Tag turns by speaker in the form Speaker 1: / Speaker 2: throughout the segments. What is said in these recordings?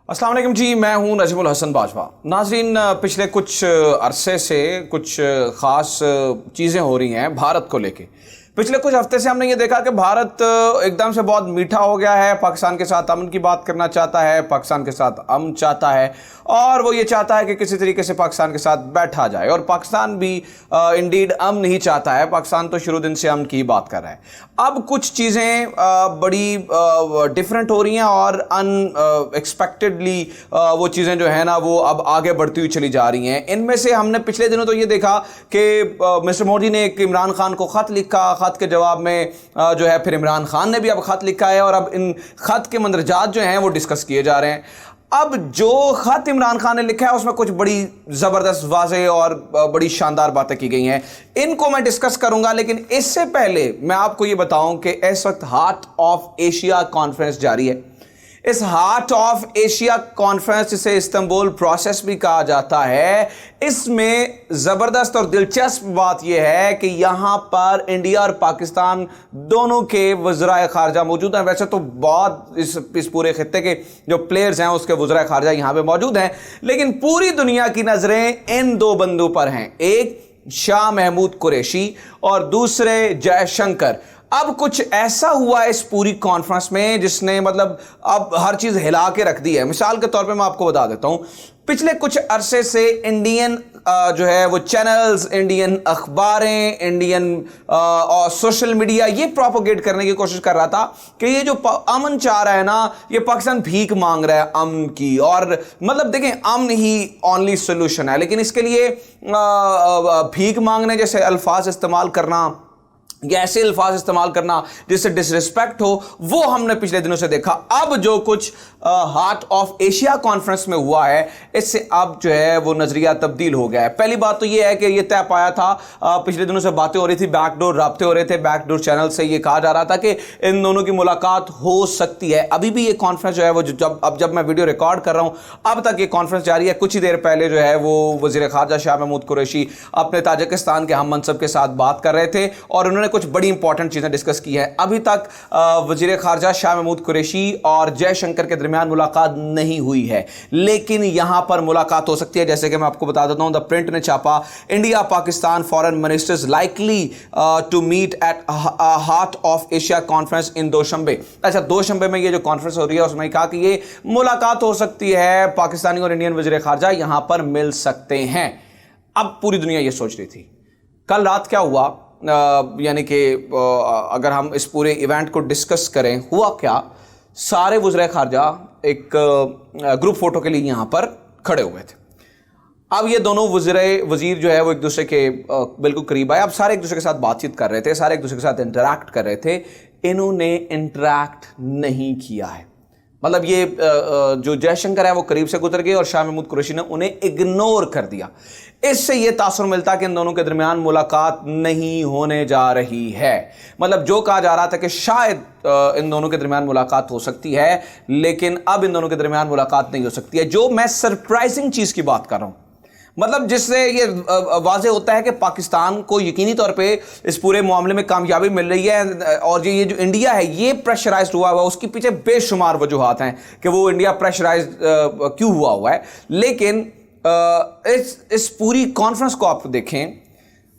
Speaker 1: अस्सलाम वालेकुम जी, मैं हूं नजमुल हसन बाजवा। नाज़रीन, पिछले कुछ अरसे से कुछ ख़ास चीज़ें हो रही हैं भारत को लेके। पिछले कुछ हफ्ते से हमने ये देखा कि भारत एकदम से बहुत मीठा हो गया है, पाकिस्तान के साथ अमन की बात करना चाहता है, पाकिस्तान के साथ अमन चाहता है और वो ये चाहता है कि किसी तरीके से पाकिस्तान के साथ बैठा जाए। और पाकिस्तान भी इंडीड अमन ही चाहता है। पाकिस्तान तो शुरू दिन से अमन की बात कर रहा है। अब कुछ चीज़ें बड़ी डिफरेंट हो रही हैं और अनएक्सपेक्टेडली वो चीज़ें जो है ना वो अब आगे बढ़ती हुई चली जा रही हैं। इनमें से हमने पिछले दिनों तो ये देखा कि मिस्टर मोदी ने एक इमरान खान को ख़त लिखा, ख़त के जवाब में जो है फिर इमरान खान ने भी अब ख़त लिखा है और अब इन ख़त के मंदरजात जो हैं वो डिस्कस किए जा रहे हैं। अब जो ख़त इमरान खान ने लिखा है उसमें कुछ बड़ी ज़बरदस्त वाज़े और बड़ी शानदार बातें की गई हैं, इनको मैं डिस्कस करूंगा। लेकिन इससे पहले मैं आपको ये बताऊं कि इस वक्त हार्ट ऑफ एशिया कॉन्फ्रेंस जारी है। इस हार्ट ऑफ एशिया कॉन्फ्रेंस, जिसे इस्तांबुल प्रोसेस भी कहा जाता है, इसमें ज़बरदस्त और दिलचस्प बात यह है कि यहां पर इंडिया और पाकिस्तान दोनों के वज़राए ख़ारजा मौजूद हैं। वैसे तो बहुत इस पूरे खित्ते के जो प्लेयर्स हैं उसके वज़राए ख़ारजा यहां पे मौजूद हैं, लेकिन पूरी दुनिया की नज़रें इन दो बंदों पर हैं, एक शाह महमूद कुरैशी और दूसरे जयशंकर। अब कुछ ऐसा हुआ इस पूरी कॉन्फ्रेंस में जिसने मतलब अब हर चीज़ हिला के रख दी है। मिसाल के तौर पे मैं आपको बता देता हूं, पिछले कुछ अरसे से इंडियन जो है वो चैनल्स, इंडियन अखबारें, इंडियन और सोशल मीडिया ये प्रोपोगेट करने की कोशिश कर रहा था कि ये जो अमन चाह रहा है ना, ये पाकिस्तान भीख मांग रहा है अमन की। और मतलब देखें, अमन ही ओनली सोल्यूशन है, लेकिन इसके लिए भीख मांगने जैसे अल्फाज इस्तेमाल करना या ऐसे अल्फाज इस्तेमाल करना जिससे डिसरिस्पेक्ट हो, वो हमने पिछले दिनों से देखा। अब जो कुछ हार्ट ऑफ एशिया कॉन्फ्रेंस में हुआ है, इससे अब जो है वो नजरिया तब्दील हो गया है। पहली बात तो ये है कि ये तय पाया था, पिछले दिनों से बातें हो रही थी, बैकडोर राब्ते हो रहे थे, बैकडोर चैनल से ये कहा जा रहा था कि इन दोनों की मुलाकात हो सकती है। अभी भी ये कॉन्फ्रेंस जो है वो जब मैं वीडियो रिकॉर्ड कर रहा हूं, अब तक ये कॉन्फ्रेंस जारी है। कुछ ही देर पहले जो है वो वज़ीर ख़ारजा शाह महमूद कुरैशी अपने ताजिकिस्तान के हम मनसब के साथ बात कर रहे थे और उन्होंने कुछ बड़ी इंपॉर्टेंट चीजें डिस्कस की है। अभी तक वज़ीर ख़ारजा शाह महमूद कुरैशी और जयशंकर के दरमियान मुलाकात नहीं हुई है, लेकिन यहां पर मुलाकात हो सकती है। जैसे कि मैं आपको बता देता हूं, द प्रिंट ने छापा, India Pakistan foreign ministers likely to meet at Heart of Asia conference in Dushanbe. अच्छा, दोशंबे में ये जो कॉन्फ्रेंस हो रही है उसमें कहा कि ये मुलाकात हो सकती है, पाकिस्तानी और इंडियन वज़ीर ख़ारजा यहां पर मिल सकते हैं। अब पूरी दुनिया ये सोच रही थी। कल रात क्या हुआ, यानी कि अगर हम इस पूरे इवेंट को डिस्कस करें, हुआ क्या, सारे वज़ीर ख़ारजा एक ग्रुप फोटो के लिए यहाँ पर खड़े हुए थे। अब ये दोनों वज़ीर जो है वो एक दूसरे के बिल्कुल करीब आए। अब सारे एक दूसरे के साथ बातचीत कर रहे थे, सारे एक दूसरे के साथ इंटरैक्ट कर रहे थे। इन्होंने इंटरैक्ट नहीं किया है। मतलब ये जो जयशंकर है वो करीब से गुजर गए और शाह महमूद कुरैशी ने उन्हें इग्नोर कर दिया। इससे ये तासुर मिलता कि इन दोनों के दरमियान मुलाकात नहीं होने जा रही है। मतलब जो कहा जा रहा था कि शायद इन दोनों के दरमियान मुलाकात हो सकती है, लेकिन अब इन दोनों के दरमियान मुलाकात नहीं हो सकती है। जो मैं सरप्राइजिंग चीज़ की बात कर रहा हूँ, मतलब जिससे ये वाज़े होता है कि पाकिस्तान को यकीनी तौर पे इस पूरे मामले में कामयाबी मिल रही है और ये जो इंडिया है ये प्रेशराइज्ड हुआ है, उसके पीछे बेशुमार वजूहात हैं कि वो इंडिया प्रेशराइज्ड क्यों हुआ है। लेकिन इस पूरी कॉन्फ्रेंस को आप देखें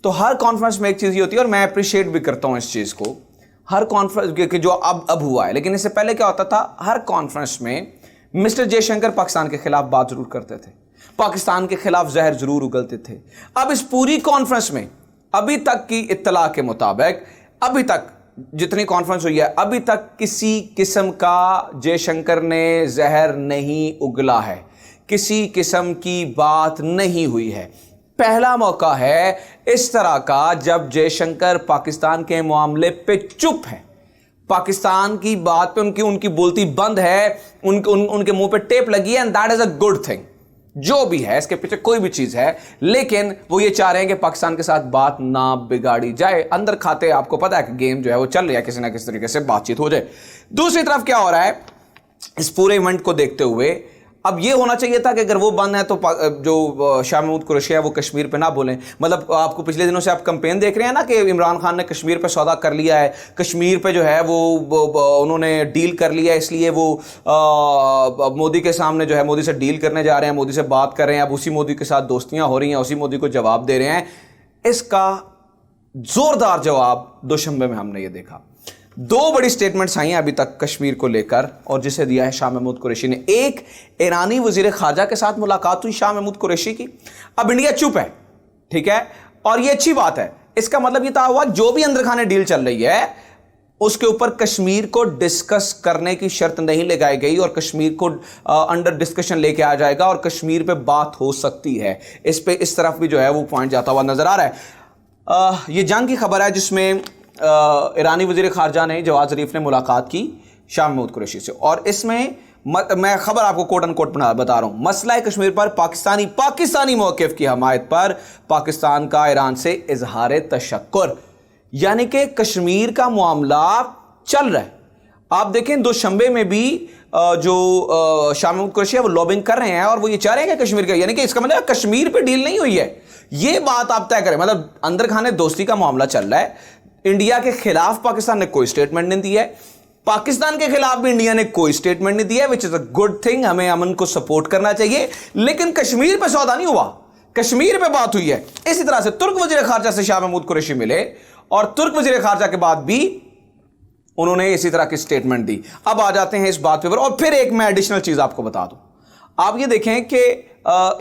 Speaker 1: तो हर कॉन्फ्रेंस में एक चीज़ ये होती है और मैं अप्रिशिएट भी करता हूँ इस चीज़ को, हर कॉन्फ्रेंस के जो अब हुआ है। लेकिन इससे पहले क्या होता था, हर कॉन्फ्रेंस में मिस्टर जयशंकर पाकिस्तान के खिलाफ बात जरूर करते थे, पाकिस्तान के खिलाफ जहर जरूर उगलते थे। अब इस पूरी कॉन्फ्रेंस में अभी तक की इत्तला के मुताबिक, अभी तक जितनी कॉन्फ्रेंस हुई है, अभी तक किसी किस्म का जयशंकर ने जहर नहीं उगला है, किसी किस्म की बात नहीं हुई है। पहला मौका है इस तरह का जब जयशंकर पाकिस्तान के मामले पे चुप है, पाकिस्तान की बात पे उनकी बोलती बंद है, उनके मुंह पे टेप लगी है, and that is a good thing. जो भी है इसके पीछे कोई भी चीज है, लेकिन वो ये चाह रहे हैं कि पाकिस्तान के साथ बात ना बिगाड़ी जाए। अंदर खाते आपको पता है कि गेम जो है वो चल रहा है, किसी ना किसी तरीके से बातचीत हो जाए। दूसरी तरफ क्या हो रहा है, इस पूरे इवेंट को देखते हुए अब ये होना चाहिए था कि अगर वो बंद है तो जो शाह महमूद कुरैशी है वो कश्मीर पे ना बोलें। मतलब आपको पिछले दिनों से आप कैंपेन देख रहे हैं ना कि इमरान खान ने कश्मीर पे सौदा कर लिया है, कश्मीर पे जो है वो उन्होंने डील कर लिया है, इसलिए वो मोदी के सामने जो है मोदी से डील करने जा रहे हैं, मोदी से बात कर रहे हैं, अब उसी मोदी के साथ दोस्तियां हो रही हैं, उसी मोदी को जवाब दे रहे हैं। इसका जोरदार जवाब दोशंबे में हमने ये देखा। दो बड़ी स्टेटमेंट्स आई हैं अभी तक कश्मीर को लेकर और जिसे दिया है शाह महमूद कुरैशी ने। एक, ईरानी वजीर खारजा के साथ मुलाकात हुई शाह महमूद कुरैशी की। अब इंडिया चुप है, ठीक है, और ये अच्छी बात है। इसका मतलब ये था हुआ जो भी अंदर खाने डील चल रही है उसके ऊपर कश्मीर को डिस्कस करने की शर्त नहीं लगाई गई और कश्मीर को अंडर डिस्कशन लेके आ जाएगा और कश्मीर पे बात हो सकती है। इस पे इस तरफ भी जो है वो पॉइंट जाता हुआ नजर आ रहा है। ये जंग की खबर है जिसमें ईरानी वजीर खारजा ने जवाद ज़रीफ ने मुलाकात की शाह महमूद कुरैशी से, और इसमें मैं खबर आपको कोट अनकोट बता रहा हूं। मसला कश्मीर पर पाकिस्तानी मौक़िफ़ की हमायत पर पाकिस्तान का ईरान से इजहार तशक्कुर, यानी कि कश्मीर का मामला चल रहा है। आप देखें दोशंबे में भी जो शाह महमूद कुरैशी है वो लॉबिंग कर रहे हैं और वो ये चाह रहे हैं कि कश्मीर का, यानी कि इसका मतलब कश्मीर पे डील नहीं हुई है, ये बात आप तय करें। मतलब अंदर खाने दोस्ती का मामला चल रहा है। इंडिया के खिलाफ पाकिस्तान ने कोई स्टेटमेंट नहीं दी है, पाकिस्तान के खिलाफ भी इंडिया ने कोई स्टेटमेंट नहीं दिया, which is a good thing. हमें अमन को सपोर्ट करना चाहिए, लेकिन कश्मीर पे सौदा नहीं हुआ, कश्मीर पे बात हुई है। इसी तरह से तुर्क वजीर खारजा से शाह महमूद कुरैशी मिले और तुर्क वजीर खारजा के बाद भी उन्होंने इसी तरह की स्टेटमेंट दी। अब आ जाते हैं इस बात पर, और फिर एक मैं एडिशनल चीज आपको बता दूं। आप ये देखें कि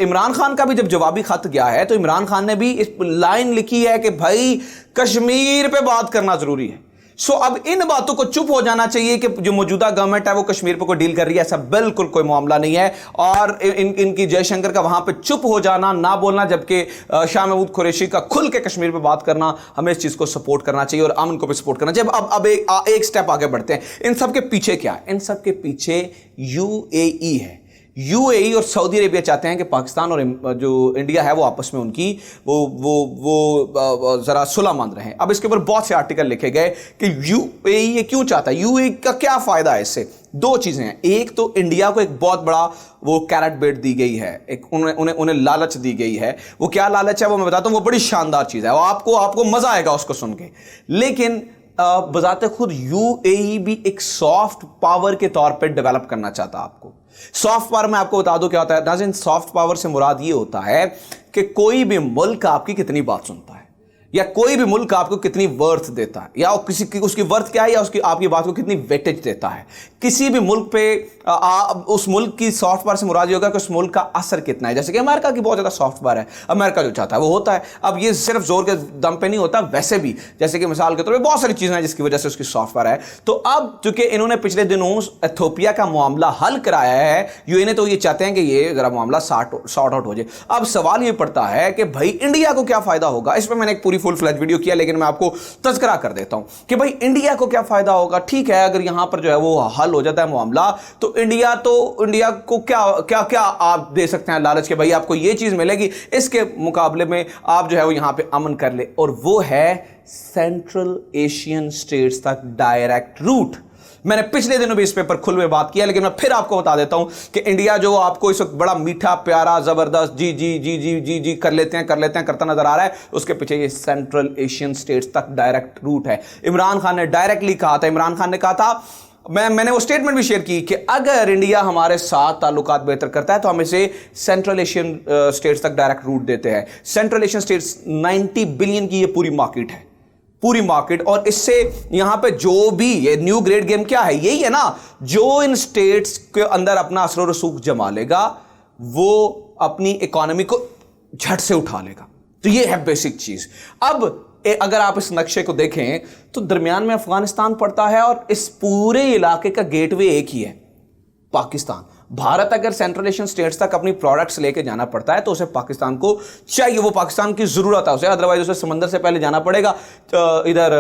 Speaker 1: इमरान खान का भी जब जवाबी खत गया है तो इमरान खान ने भी इस लाइन लिखी है कि भाई कश्मीर पे बात करना जरूरी है। सो अब इन बातों को चुप हो जाना चाहिए कि जो मौजूदा गवर्नमेंट है वो कश्मीर पे कोई डील कर रही है, ऐसा बिल्कुल कोई मामला नहीं है। और इनकी जयशंकर का वहां पे चुप हो जाना, ना बोलना, जबकि शाह महमूद कुरैशी का खुल के कश्मीर पे बात करना, हमें इस चीज को सपोर्ट करना चाहिए और अमन को भी सपोर्ट करना चाहिए। अब एक स्टेप आगे बढ़ते हैं। इन सब के पीछे क्या है? इन सब के पीछे यूएई है। यूएई और सऊदी अरेबिया चाहते हैं कि पाकिस्तान और जो इंडिया है वो आपस में उनकी वो जरा सुलह मंद रहे। अब इसके ऊपर बहुत से आर्टिकल लिखे गए कि यूएई ये क्यों चाहता है, यूएई का क्या फायदा है इससे। दो चीजें हैं। एक तो इंडिया को एक बहुत बड़ा वो कैरेट बेट दी गई है, एक उन्हें लालच दी गई है। वो क्या लालच है वो मैं बताता हूं, वो बड़ी शानदार चीज है, वो आपको मजा आएगा उसको सुन के। लेकिन बजाते खुद यूएई भी एक सॉफ्ट पावर के तौर पे डेवलप करना चाहता है। आपको सॉफ्ट पावर में आपको बता दूं क्या होता है नाज़रीन। सॉफ्ट पावर से मुराद ये होता है कि कोई भी मुल्क आपकी कितनी बात सुनता है, या कोई भी मुल्क आपको कितनी वर्थ देता है, या उसकी वर्थ क्या है, या उसकी आपकी बात को कितनी वेटेज देता है। किसी भी मुल्क पे उस मुल्क की सॉफ्ट पावर से मुराद ये होगा कि उस मुल्क का असर कितना है। जैसे कि अमेरिका की बहुत ज्यादा सॉफ्ट पावर है, अमेरिका जो चाहता है वो होता है। अब ये सिर्फ जोर के दम पे नहीं होता, वैसे भी जैसे कि मिसाल के तौर पर बहुत सारी चीजें हैं जिसकी वजह से उसकी सॉफ्ट पावर है। तो अब चूंकि इन्होंने पिछले दिनों एथियोपिया का मामला हल कराया है, यूएई ने, तो ये चाहते हैं कि ये जरा मामला सॉर्ट आउट हो जाए। अब सवाल ये पड़ता है कि भाई इंडिया को क्या फायदा होगा। इस पर मैंने एक पूरी फुल फ्लैज वीडियो किया, लेकिन मैं आपको तज़किरा कर देता हूं कि भाई इंडिया को क्या फायदा होगा। ठीक है, अगर यहां पर जो है वो हल हो जाता है मामला, तो इंडिया को क्या आप दे सकते हैं लालच के, भाई आपको ये चीज मिलेगी, इसके मुकाबले में आप जो है वो यहां पे अमन कर ले, और वो है सेंट्रल एशियन स्टेट्स तक डायरेक्ट रूट। मैंने पिछले दिनों भी इस पेपर खुल में बात किया, लेकिन मैं फिर आपको बता देता हूं कि इंडिया जो आपको इस वक्त बड़ा मीठा प्यारा जबरदस्त जी जी जी जी जी जी कर लेते हैं करता नजर आ रहा है, उसके पीछे ये सेंट्रल एशियन स्टेट्स तक डायरेक्ट रूट है। इमरान खान ने डायरेक्टली कहा था, इमरान खान ने कहा था, मैंने वो स्टेटमेंट भी शेयर की कि अगर इंडिया हमारे साथ ताल्लुकात बेहतर करता है तो हम इसे सेंट्रल एशियन स्टेट्स तक डायरेक्ट रूट देते हैं। सेंट्रल एशियन स्टेट्स 90 बिलियन की ये पूरी मार्केट है, पूरी मार्केट। और इससे यहां पे जो भी ये न्यू ग्रेड गेम क्या है, यही है ना, जो इन स्टेट्स के अंदर अपना असर रसूख जमा लेगा वो अपनी इकोनॉमी को झट से उठा लेगा। तो ये है बेसिक चीज। अब अगर आप इस नक्शे को देखें तो दरमियान में अफगानिस्तान पड़ता है और इस पूरे इलाके का गेटवे एक ही है, पाकिस्तान। भारत अगर सेंट्रल एशियन स्टेट्स तक अपनी प्रोडक्ट्स लेके जाना पड़ता है तो उसे पाकिस्तान को चाहिए, वो पाकिस्तान की जरूरत है उसे, अदरवाइज उसे समंदर से पहले जाना पड़ेगा इधर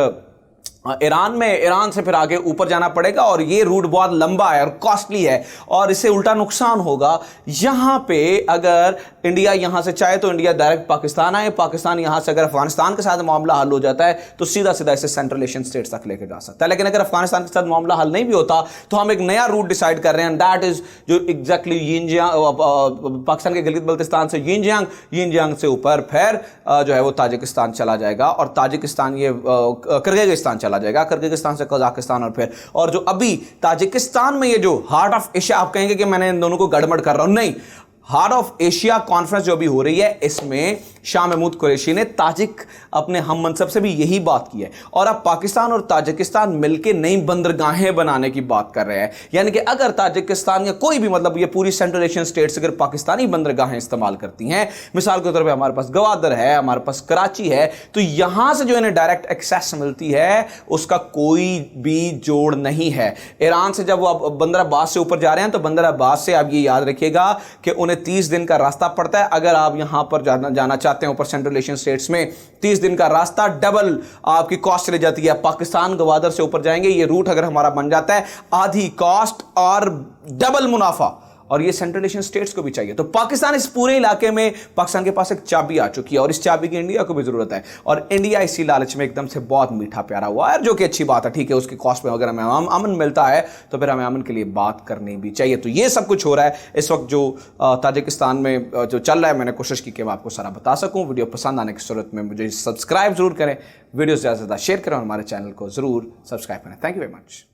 Speaker 1: ईरान से फिर आगे ऊपर जाना पड़ेगा और ये रूट बहुत लंबा है और कॉस्टली है और इससे उल्टा नुकसान होगा। यहां पे अगर इंडिया यहां से चाहे तो इंडिया डायरेक्ट पाकिस्तान आए, पाकिस्तान यहां से अगर अफगानिस्तान के साथ मामला हल हो जाता है तो सीधा सीधा इसे सेंट्रल एशियन स्टेट्स तक लेकर जा सकता है। लेकिन अगर अफगानिस्तान के साथ मामला हल नहीं भी होता तो हम एक नया रूट डिसाइड कर रहे हैं, दैट इज जो एग्जैक्टली पाकिस्तान के गिलगित बल्तिस्तान से यिनजियांग से ऊपर फिर जो है वो ताजिकिस्तान चला जाएगा और ताजिकिस्तान ये किर्गिस्तान चला जाएगा, किर्गिस्तान से कजाकिस्तान और जो अभी ताजिकिस्तान में ये जो हार्ट ऑफ एशिया, आप कहेंगे कि मैंने इन दोनों को गड़बड़ कर रहा हूं, नहीं, हार्ट ऑफ एशिया कॉन्फ्रेंस जो भी हो रही है इसमें शाह महमूद कुरैशी ने ताजिक अपने हम मनसब से भी यही बात की है और अब पाकिस्तान और ताजिकिस्तान मिलकर नई बंदरगाहें बनाने की बात कर रहे हैं। यानी कि अगर ताजिकिस्तान या कोई भी मतलब ये पूरी सेंट्रल एशियन स्टेट्स अगर पाकिस्तानी बंदरगाहें इस्तेमाल करती हैं, मिसाल के तौर पर हमारे पास गवादर है, हमारे पास कराची है, तो यहां से जो इन्हें डायरेक्ट एक्सेस मिलती है उसका कोई भी जोड़ नहीं है। ईरान से जब वो बंदर अब्बास से ऊपर जा रहे हैं तो बंदर अब्बास से आप ये याद रखिएगा कि उन्हें 30 दिन का रास्ता पड़ता है। अगर आप यहां पर जाना चाहते हैं ऊपर सेंट्रल एशियन स्टेट्स में, 30 दिन का रास्ता, डबल आपकी कॉस्ट चली जाती है। पाकिस्तान गवादर से ऊपर जाएंगे, ये रूट अगर हमारा बन जाता है, आधी कॉस्ट और डबल मुनाफा, और ये सेंट्रल एशियन स्टेट्स को भी चाहिए। तो पाकिस्तान इस पूरे इलाके में, पाकिस्तान के पास एक चाबी आ चुकी है और इस चाबी की इंडिया को भी जरूरत है और इंडिया इसी लालच में एकदम से बहुत मीठा प्यारा हुआ है, जो कि अच्छी बात है। ठीक है, उसकी कॉस्ट में अगर हमें अमन मिलता है तो फिर हमें अमन के लिए बात करनी भी चाहिए। तो ये सब कुछ हो रहा है इस वक्त जो ताजिकिस्तान में जो चल रहा है। मैंने कोशिश की कि मैं आपको सारा बता सकूं। वीडियो पसंद आने की सूरत में मुझे सब्सक्राइब जरूर करें, वीडियो ज़्यादा से ज़्यादा शेयर करें और हमारे चैनल को जरूर सब्सक्राइब करें। Thank you very much.